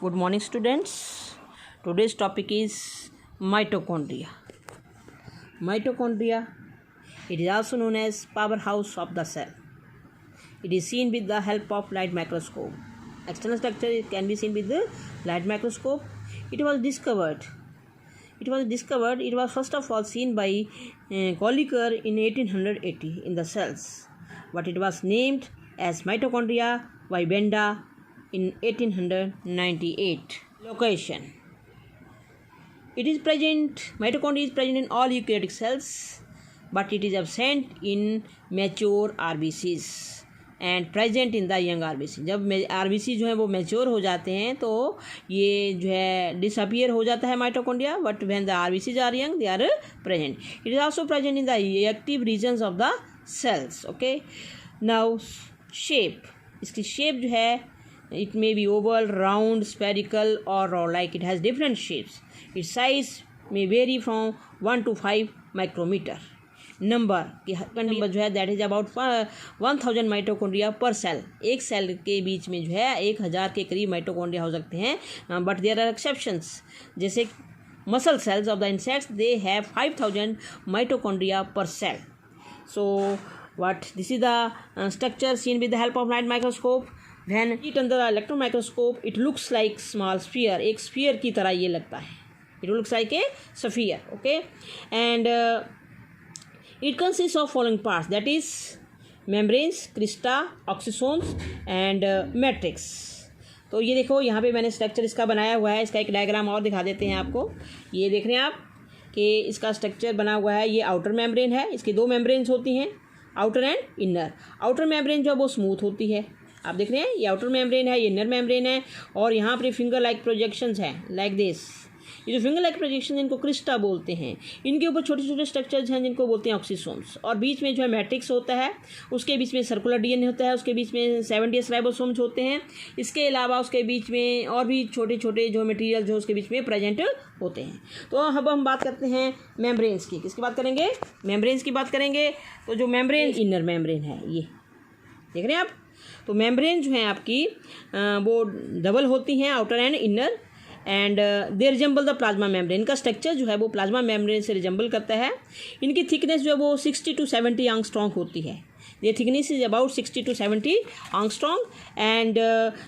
Good morning, students. Today's topic is mitochondria. Mitochondria, it is also known as powerhouse of the cell. It is seen with the help of light microscope. External structure can be seen with the light microscope. It was first of all seen by Colliker in 1880 in the cells, but it was named as mitochondria by Benda in 1898. Location. Mitochondria is present in all eukaryotic cells, but it is absent in mature RBCs and present in the young RBC. जब RBC जो है वो mature हो जाते हैं तो ये जो है डिसअपियर हो जाता है mitochondria, but when the RBCs are young they are present. It is also present in the active regions of the cells. Okay. Now shape. इसकी शेप जो है it may be oval, round, spherical or like it has different shapes. Its size may vary from 1 to 5 micrometer. Number जो है that is about 1000 mitochondria per cell. एक cell के बीच में जो है 1000 के करीब माइटोकॉन्ड्रिया हो सकते हैं, बट देयर आर एक्सेप्शंस. जैसे muscle cells of the insects they have 5000 mitochondria per cell. So what this is the structure seen with the help of light microscope. When it under the electron microscope it looks like small sphere. एक sphere की तरह ये लगता है. It looks like a sphere. Okay. And it consists of following parts, that is membranes, crista, oxysomes and matrix. तो ये देखो यहाँ पे मैंने स्ट्रक्चर इसका बनाया हुआ है. इसका एक डायग्राम और दिखा देते हैं आपको. ये देख रहे हैं आप कि इसका स्ट्रक्चर बना हुआ है. ये आउटर मेम्ब्रेन है. इसकी दो मेम्ब्रेन्स होती हैं, outer and inner. Outer membrane जो है वो स्मूथ होती है. आप देख रहे हैं ये आउटर मेम्ब्रेन है, ये इनर मेम्ब्रेन है. और यहाँ पर फिंगर लाइक प्रोजेक्शंस हैं लाइक दिस. ये जो फिंगर लाइक प्रोजेक्शन जिनको क्रिस्टा बोलते हैं, इनके ऊपर छोटे छोटे स्ट्रक्चर्स हैं जिनको बोलते हैं ऑक्सीसोम्स. और बीच में जो है मैट्रिक्स होता है, उसके बीच में सर्कुलर डीएनए होता है, उसके बीच में 70 राइबोसोम्स होते हैं. इसके अलावा उसके बीच में और भी छोटे छोटे जो मटेरियल जो उसके बीच में प्रेजेंट होते हैं. तो अब हम बात करते हैं मेम्ब्रेन्स की. किसकी बात करेंगे? मेम्ब्रेन्स की बात करेंगे. तो जो मेम्ब्रेन इनर मेम्ब्रेन है, ये देख रहे हैं आप. तो मेम्ब्रेन जो है आपकी वो डबल होती हैं, outer and inner. And they resemble the plasma membrane. का स्ट्रक्चर जो है वो प्लाज्मा मेम्ब्रेन से रिजेंबल करता है. इनकी थिकनेस जो है वो 60 to 70 एंगस्ट्रॉम होती है. ये thickness is about 60 to 70 angstrom. And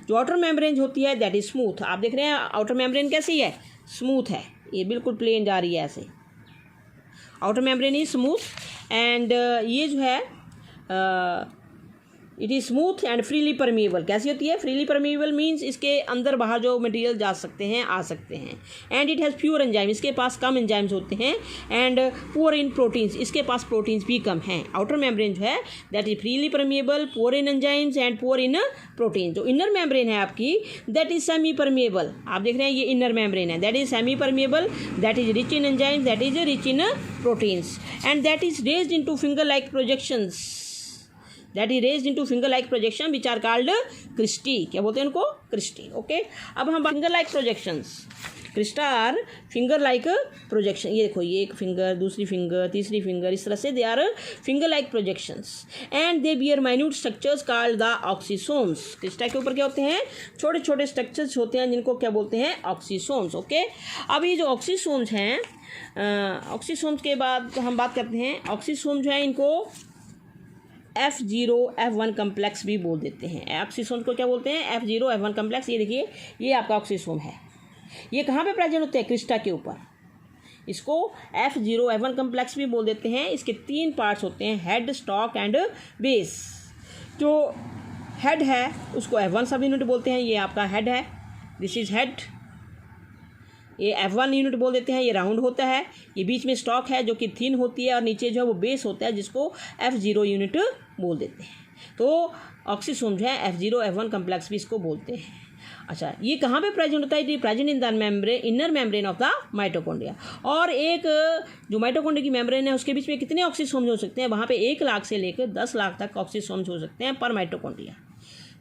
जो आउटर मेम्ब्रेन होती है दैट इज स्मूथ. आप देख रहे हैं आउटर मेम्ब्रेन कैसी है? स्मूथ है. ये बिल्कुल प्लेन जा रही है ऐसे. Outer membrane is smooth. And ये जो है it is smooth and freely permeable. कैसी होती है? फ्रीली परमिएबल मीन्स इसके अंदर बाहर जो मटेरियल जा सकते हैं, आ सकते हैं. And it has pure enzyme. इसके पास कम एंजाइम्स होते हैं. And poor in proteins. इसके पास प्रोटीन्स भी कम हैं. आउटर मेम्ब्रेन जो है that is freely permeable, poor in enzymes and poor in protein. जो इनर मेम्ब्रेन है आपकी दैट इज सेमी परमिएबल. आप देख रहे हैं ये इनर मेम्ब्रेन है, that is semi permeable, that is rich in enzymes, that is rich in proteins. And that is raised into finger like projections. That is raised into finger-like projection which are called cristae. क्या बोलते हैं उनको? Cristae. Okay. अब हम finger-like projections. Crista are finger-like projection. ये देखो, ये एक फिंगर, दूसरी फिंगर, तीसरी फिंगर, इस तरह से they are finger-like projections. And they bear minute structures called the oxysomes. Crista के ऊपर क्या होते हैं? छोटे छोटे स्ट्रक्चर्स होते हैं जिनको क्या बोलते हैं? oxysomes. Okay. अब ये जो oxysomes हैं, oxysomes के बाद हम बात करते हैं. oxysomes जो है इनको F0 F1 कम्प्लेक्स भी बोल देते हैं. ऑक्सीसोम को क्या बोलते हैं? F0 F1 complex. ये देखिए, ये आपका ऑक्सीसोम है. ये कहाँ पे प्रेजेंट होते हैं? क्रिस्टा के ऊपर. इसको F0 F1 कम्प्लेक्स भी बोल देते हैं. इसके 3 पार्ट्स होते हैं, हेड, स्टॉक एंड बेस. जो हेड है उसको F1 सब यूनिट बोलते हैं. ये आपका हेड है, दिस इज हेड. ये F1 यूनिट बोल देते हैं. ये राउंड होता है. ये बीच में स्टॉक है जो कि थिन होती है, और नीचे जो है वो बेस होता है जिसको F0 यूनिट बोल देते हैं. तो ऑक्सीसोम जो है F0 F1 कम्प्लेक्स भी इसको बोलते हैं. अच्छा, ये कहाँ पे प्रेजेंट होता है? Present in the membrane, inner membrane of the mitochondria. और एक जो माइटोकॉन्ड्रिया की मेम्ब्रेन है उसके बीच में कितने ऑक्सीसोम्स हो सकते हैं? वहाँ पे 1 लाख से लेकर 10 लाख तक ऑक्सीसोम्स हो सकते हैं पर माइटोकॉन्ड्रिया.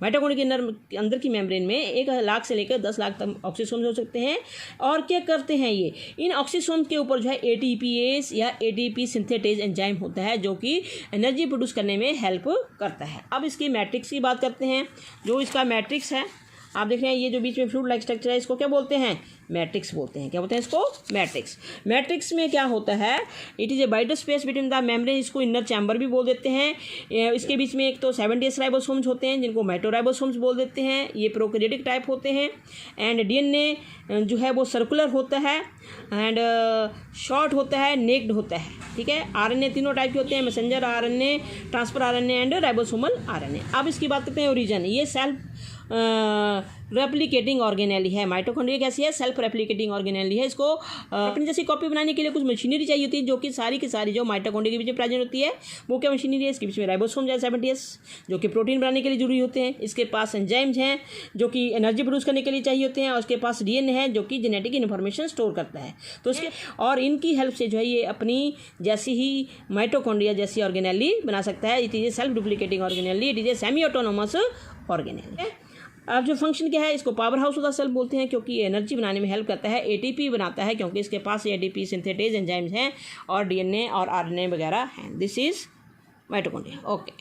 माइटोकॉन्ड्रिया के अंदर की मेम्ब्रेन में 1 लाख से लेकर 10 लाख तक ऑक्सीसोम्स हो सकते हैं. और क्या करते हैं ये? इन ऑक्सीसोम्स के ऊपर जो है ATPase या ATP सिंथेटेज एंजाइम होता है जो कि एनर्जी प्रोड्यूस करने में हेल्प करता है. अब इसकी मैट्रिक्स की बात करते हैं. जो इसका मैट्रिक्स है आप देख रहे हैं ये जो बीच में फ्लूइड लाइक स्ट्रक्चर है इसको क्या बोलते हैं, मैट्रिक्स बोलते हैं। क्या बोलते हैं इसको, मैट्रिक्स। मैट्रिक्स में क्या होता है, it is a wide space between the membrane, इसको इनर चैम्बर भी बोल देते हैं। इसके बीच में एक तो 70 राइबोसोम्स होते हैं जिनको माइटोराइबोसोम्स बोल देते हैं, ये प्रोकैरियोटिक टाइप होते हैं। एंड डीएनए जो है वो सर्कुलर होता है एंड शॉर्ट होता है, नेक्ड होता है, ठीक है। आरएनए तीनों टाइप के होते हैं, messenger RNA, transfer RNA and ribosomal RNA. अब इसकी बात करते हैं ओरिजिन। ये सेल्फ रेप्लिकेटिंग ऑर्गेनेली है। माइटोकॉन्ड्रिया कैसी है, सेल्फ रेप्लिकेटिंग ऑर्गेनेली है। इसको अपनी जैसी कॉपी बनाने के लिए कुछ मशीनरी चाहिए होती है जो कि सारी की सारी जो माइटोकॉन्ड्रिया के बीच में प्रेजेंट होती है वो क्या मशीनरी है, इसके बीच में राइबोसोम है 70 जो कि प्रोटीन बनाने के लिए जरूरी होते हैं। इसके पास एंजाइम्स हैं जो कि एनर्जी प्रोड्यूस करने के लिए चाहिए होते हैं और उसके पास डीएनए है जो कि जेनेटिक इन्फॉर्मेशन स्टोर करता है। तो इसके और इनकी हेल्प से जो है ये अपनी जैसी ही माइटोकॉन्ड्रिया जैसी ऑर्गेनेली बना सकता है। It is a self duplicating organelle, it is a semi autonomous organelle. अब जो फंक्शन क्या है, इसको power house of the cell बोलते हैं क्योंकि एनर्जी बनाने में हेल्प करता है। एटीपी बनाता है क्योंकि इसके पास एटीपी सिंथेटेज एंजाइम्स हैं और डीएनए और आरएनए वगैरह हैं। This is mitochondria. Okay,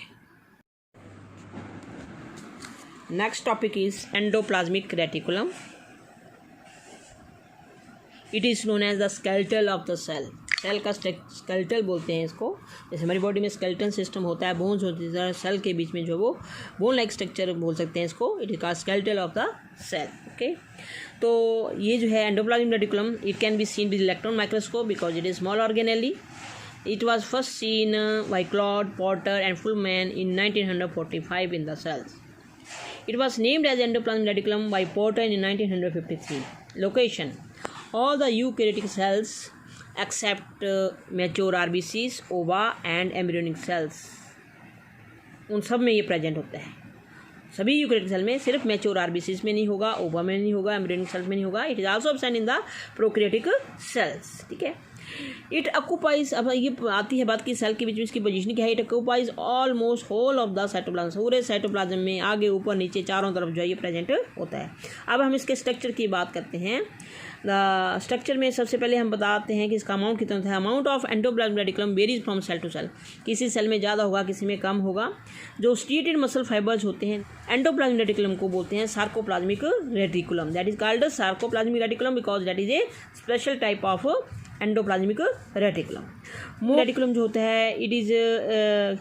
next topic is endoplasmic reticulum. It is known as the skeletal of the cell. Cell का स्केलेटल बोलते हैं इसको। जैसे हमारी बॉडी में स्केलेटन सिस्टम होता है, बोन्स होती है, सेल के बीच में जो वो बोन लाइक स्ट्रक्चर बोल सकते हैं इसको। It is called skeletal of the cell. Okay, तो ये जो है endoplasmic reticulum, it can be seen with electron microscope because it is small organelle. It was first seen by Claude Porter and Fullman in 1945 in the cells. It was named as endoplasmic reticulum by Porter in 1953. Location: all the eukaryotic cells except mature RBCs, ova and embryonic cells. उन सब में ये present होता है। सभी eukaryotic cell में, सिर्फ mature RBCs में नहीं होगा, ओवा में नहीं होगा, एम्ब्रियोनिक सेल में नहीं होगा। It is also absent in the prokaryotic cells. ठीक है, इट ऑक्यूपाइज, अब ये आती है बात की सेल के बीच में इसकी पोजीशन क्या है। It occupies almost whole of the cytoplasm, पूरे साइटोप्लाज्म में आगे ऊपर नीचे चारों तरफ जो है ये प्रेजेंट होता है। अब हम इसके स्ट्रक्चर की बात करते हैं। द स्ट्रक्चर में सबसे पहले हम बताते हैं कि इसका अमाउंट कितना है। Amount of endoplasmic reticulum varies from cell to cell, किसी सेल में ज़्यादा होगा, किसी में कम होगा। जो स्ट्रिएटेड मसल फाइबर्स होते हैं एंडोप्लाज्मिक रेटिकुलम को बोलते हैं sarcoplasmic reticulum. That is called sarcoplasmic reticulum because that is a special type of endoplasmic reticulum. Reticulum जो होता है इट इज़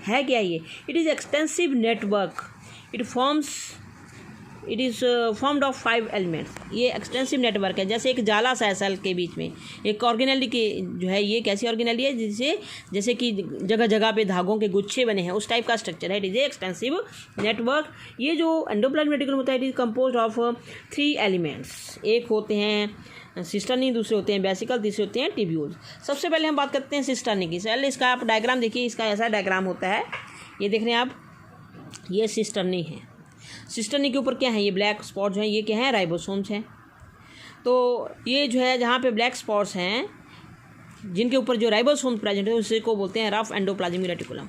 है क्या ये, it is extensive network. It is formed of 5 elements. ये एक्सटेंसिव नेटवर्क है, जैसे एक जाला सा है सेल के बीच में। एक ऑर्गेनेली की जो है ये कैसी ऑर्गेनेली है, जिससे जैसे कि जगह जगह पे धागों के गुच्छे बने हैं, उस टाइप का स्ट्रक्चर है। It is a extensive network. ये जो एंडोप्लाज्मिक रेटिकुलम होता है it is composed of 3 elements. एक होते हैं सिस्टर्नी, दूसरे होते हैं वेसिकल, तीसरे होते हैं ट्यूब्यूल्स। सबसे पहले हम बात करते हैं सिस्टर्नी की। सेल इसका आप डायग्राम देखिए, इसका ऐसा डायग्राम होता है, ये देख रहे हैं आप, ये सिस्टर्नी है। सिस्टर्नी के ऊपर क्या है, ये ब्लैक स्पॉट जो है ये क्या है, राइबोसोम्स हैं। तो ये जो है जहाँ पे ब्लैक स्पॉट्स हैं जिनके ऊपर जो राइबोसोम्स प्रेजेंट है उसी को बोलते हैं रफ एंडोप्लाज्मिक रेटिकुलम।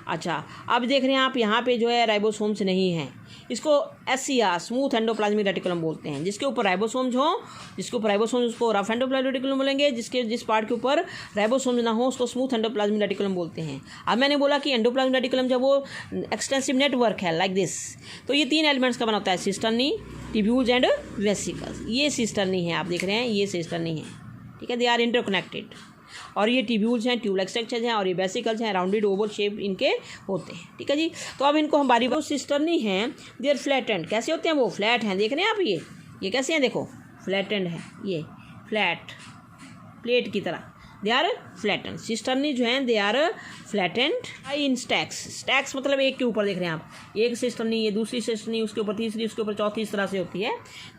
अच्छा, अब देख रहे हैं आप यहाँ पे जो है राइबोसोम्स नहीं है, इसको SCR स्मूथ एंडोप्लाज्मिक रेटिकुलम बोलते हैं। जिसके ऊपर राइबोसोम्स हो, जिसके ऊपर राइबोसोम्स उसको रफ एंडोप्लाज्मिक रेटिकुलम बोलेंगे, जिस पार्ट के ऊपर राइबोसोम्स ना हो उसको स्मूथ एंडोप्लाज्मिक रेटिकुलम बोलते हैं। अब मैंने बोला कि एंडोप्लाज्मिक रेटिकुलम जब वो एक्सटेंसिव नेटवर्क है लाइक दिस, तो ये 3 एलिमेंट्स का बना होता है, सिस्टर्नी, ट्यूब्यूल्स एंड वेसिकल्स। ये सिस्टर्नी है, आप देख रहे हैं ये सिस्टर्नी है, ठीक है, दे आर इंटरकनेक्टेड। और ये ट्यूब्यूल्स हैं, ट्यूब लाइक स्ट्रक्चर्स हैं, और ये वेसिकल्स हैं, राउंडेड ओवल शेप इनके होते हैं। ठीक है जी, तो अब इनको हम बारी बारी सिस्टर्नी हैं, दे आर फ्लैटेंड। कैसे होते हैं वो, फ्लैट हैं, देख रहे हैं आप, ये कैसे हैं, देखो फ्लैटेंड है, ये फ्लैट प्लेट की तरह, दे आर फ्लैटेंड। सिस्टर्नी जो हैं they are flattened in stacks. Stacks मतलब एक के ऊपर, देख रहे हैं आप, एक सिस्टर्नी, ये दूसरी सिस्टर्नी, उसके ऊपर तीसरी, उसके ऊपर चौथी, इस तरह से होती है।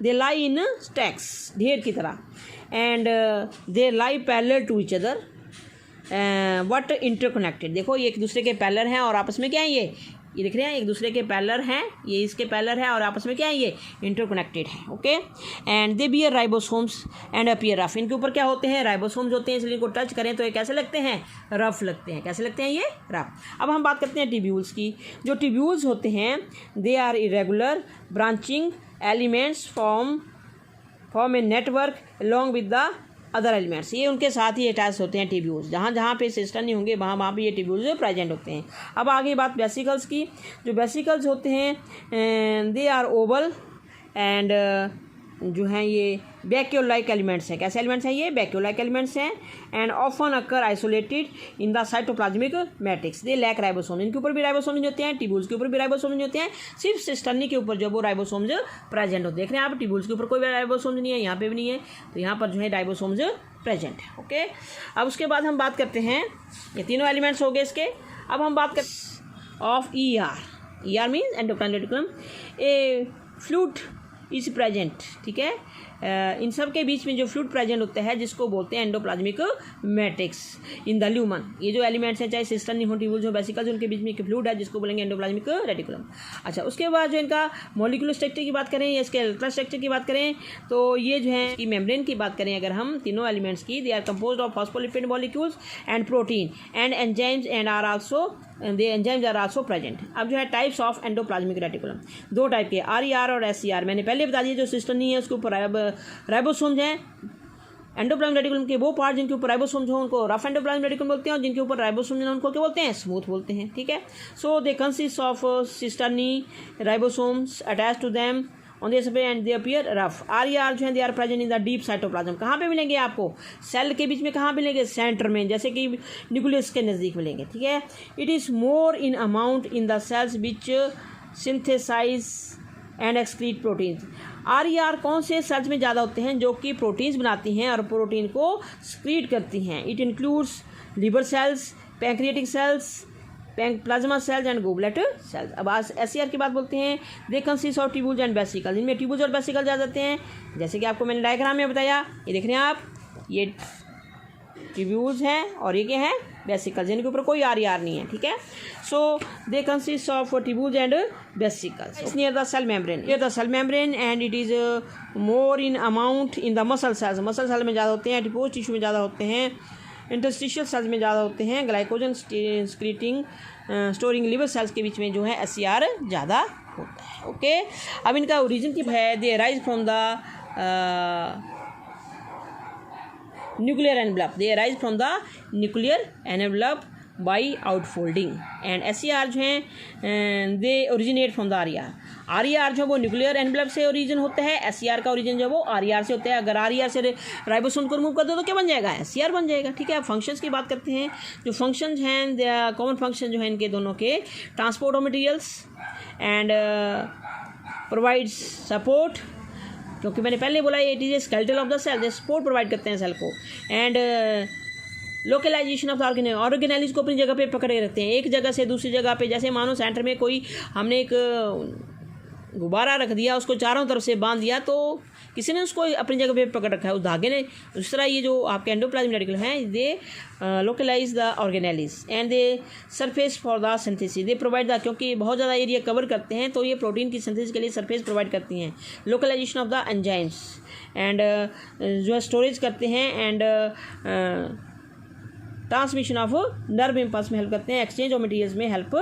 दे लाई इन स्टैक्स, ढेर की तरह, and they lie parallel to each other but interconnected. देखो ये एक दूसरे के पैरेलल हैं और आपस में क्या है, ये देख रहे हैं एक दूसरे के पैरेलल हैं, ये इसके पैरेलल है और आपस में क्या है, ये इंटरकनेक्टेड है। Okay, and they beer ribosomes and appear rough. इनके ऊपर क्या होते हैं, राइबोसोम्स होते हैं, इसलिए इनको टच करें तो ये कैसे लगते हैं, रफ लगते हैं। कैसे लगते हैं, ये रफ। अब हम बात करते हैं ट्यूब्यूल्स की। जो ट्यूब्यूल्स होते हैं they are irregular branching elements form a network along with the other elements. ये उनके साथ ही अटैच होते हैं ट्यूब्यूल्स। जहाँ जहाँ पे सिस्टर नहीं होंगे वहाँ पे ये ट्यूब्यूल्स प्रेजेंट होते हैं। अब आगे बात वेसिकल्स की। जो वेसिकल्स होते हैं दे आर ओवल एंड जो हैं ये वैक्यूल लाइक एलिमेंट्स हैं। कैसे एलिमेंट्स हैं ये? वैक्यूल लाइक एलिमेंट्स हैं and often occur isolated in the cytoplasmic matrix. They lack ribosome. इनके ऊपर भी राइबोसोम नहीं होते हैं, टिब्यूल्स के ऊपर भी राइबोसोम नहीं होते हैं, सिर्फ सिस्टर्नी के ऊपर जो वो राइबोसोम्स प्रेजेंट होते हैं। देख रहे हैं आप, टिब्यूल्स के ऊपर कोई राइबोसोम नहीं है, यहाँ पे भी नहीं है, तो यहाँ पर जो है राइबोसोम्स प्रेजेंट है। ओके, अब उसके बाद हम बात करते हैं, ये तीनों एलिमेंट्स हो गए इसके। अब हम बात करते of ER। ER means endocrine reticulum. A fluid is present, ठीक है। इन सब के बीच में जो फ्लूइड प्रेजेंट होता है जिसको बोलते हैं endoplasmic matrix in the lumen. ये जो एलिमेंट्स हैं, चाहे सिस्टर्नी हो, टिब्यूल्स हो, वेसिकल्स, उनके बीच में एक फ्लूइड है जिसको बोलेंगे एंडोप्लाज्मिक रेटिकुलम। अच्छा, उसके बाद जो इनका मॉलिक्यूलर स्ट्रक्चर की बात करें या स्केलेटल स्ट्रक्चर की बात करें, तो ये जो है कि मेम्ब्रेन की बात करें अगर हम तीनों एलिमेंट्स की, they are composed of phospholipid molecules and protein and enzymes and are also enzymes are also present. अब जो है टाइप्स ऑफ एंडोप्लाज्मिक रेटिकुलम, दो टाइप के, RER और SCR। मैंने पहले बता दिया, जो सिस्टर्नी है उसके ऊपर राइबोसोम्स हैं। एंडोप्लाज्मिक रेटिकुलम के वो पार्ट जिनके ऊपर राइबोसोम्स हो उनको रफ एंडोप्लाज्मिक रेटिकुलम बोलते हैं, और जिनके ऊपर राइबोसोम्स हैं उनको क्या बोलते हैं? स्मूथ बोलते हैं, ठीक है। So they consist of cisternae ribosomes attach to them on the surface and they appear rough. RER जो है they are present in the deep cytoplasm. कहाँ पे मिलेंगे आपको? सेल के बीच में। कहाँ मिलेंगे? सेंटर में, जैसे कि न्यूक्लियस के नज़दीक मिलेंगे, ठीक है। It is more in amount in the cells which synthesise and excrete proteins. RER कौन से सेल्स में ज़्यादा होते हैं? जो कि प्रोटीन्स बनाती हैं और प्रोटीन को स्क्रीट करती हैं। It includes liver cells, pancreatic cells, plasma cells and goblet cells. अब आज SCR की बात बोलते हैं, they consist of tubules and vesicles. इनमें ट्यूब्यूल्स और वेसिकल्स आ जाते हैं, जैसे कि आपको मैंने डायग्राम में बताया। ये देख रहे हैं आप, ये ट्यूब्यूल्स हैं और ये क्या है? वेसिकल्स, जिनके ऊपर कोई RER नहीं है, ठीक है। So they consist of tubules and vesicles near the cell membrane and it is more in amount in the muscle cells. Muscle cell में ज़्यादा होते हैं, एडिपोज टिश्यू में ज़्यादा होते हैं, इंटरस्टिशियल सेल्स में ज़्यादा होते हैं, ग्लाइकोजन स्क्रीटिंग स्टोरिंग लिवर सेल्स के बीच में जो है SCR ज़्यादा होता है। ओके, अब इनका ओरिजिन की है, they arise from the nuclear envelope. They arise from the nuclear envelope by outfolding and SCR जो हैं they originate from the RER। RER जो वो न्यूक्लियर एनवेलप से ओरिजिन होता है, SCR का ओरिजिन जो वो RER से होता है। अगर RER से राइबोसोम को रिमूव कर दो तो क्या बन जाएगा? SCR बन जाएगा, ठीक है। अब फंक्शंस की बात करते हैं। जो फंक्शंस हैं, कॉमन फंक्शन जो है इनके दोनों के, transport of materials and provides support, क्योंकि मैंने पहले बोला it is a skeletal of the cell, they support provide करते हैं सेल को। And localisation of the organelles को अपनी जगह पे पकड़े रखते हैं, एक जगह से दूसरी जगह पे। जैसे मानो सेंटर में कोई हमने एक गुब्बारा रख दिया, उसको चारों तरफ से बांध दिया, तो किसी ने उसको अपनी जगह पे पकड़ रखा है उस धागे ने। उस तरह ये जो आपके एंडोप्लाज्मिक रेटिकुलम हैं, they localize the organelles and they surface for the synthesis. They provide the, क्योंकि बहुत ज़्यादा एरिया कवर करते हैं तो ये प्रोटीन की सिंथेसिस के लिए सरफेस प्रोवाइड करती हैं। Localisation of the enzymes and जो है स्टोरेज करते हैं and transmission of nerve impulse में हेल्प करते हैं, एक्सचेंज ऑफ मटीरियल्स में हेल्प